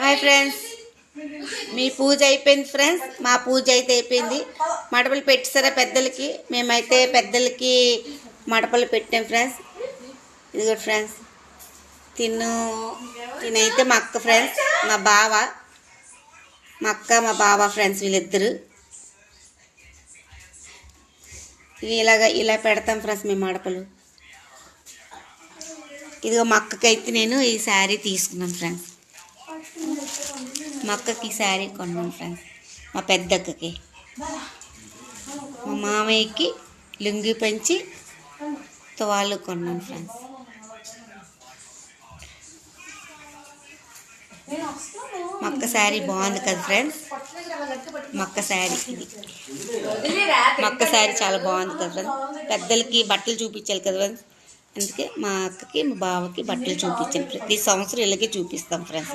Hi friends, మీ పూజ అయిపోయింది friends. మా పూజ అయితే అయిపోయింది. మడపలు పెట్టేసారా పెద్దలకి? మేమైతే పెద్దలకి మడపలు పెట్టాం ఫ్రెండ్స్. ఇదిగో ఫ్రెండ్స్, తినైతే మా అక్క ఫ్రెండ్స్, మా బావ, మా అక్క మా బావ ఫ్రెండ్స్, వీళ్ళిద్దరు ఇలా పెడతాం ఫ్రెండ్స్ మేము మడపలు. ఇదిగో మా అక్కకైతే నేను ఈ శారీ తీసుకున్నాను ఫ్రెండ్స్. మా అక్కకి శారీ కొన్నాను ఫ్రెండ్స్. మా పెద్దక్కకి, మా మామయ్యకి లుంగి పెంచి తువాళ్ళు కొన్నాను ఫ్రెండ్స్. మా అక్క శారీ బాగుంది కదా ఫ్రెండ్స్. మా అక్క శారీ ఇది. మా అక్క శారీ చాలా బాగుంది కదా ఫ్రెండ్స్. పెద్దలకి బట్టలు చూపించాలి కదా ఫ్రెండ్స్. అందుకే మా అక్కకి మా బావకి బట్టలు చూపించాను. ప్రతి సంవత్సరం ఇలాగే చూపిస్తాం ఫ్రెండ్స్.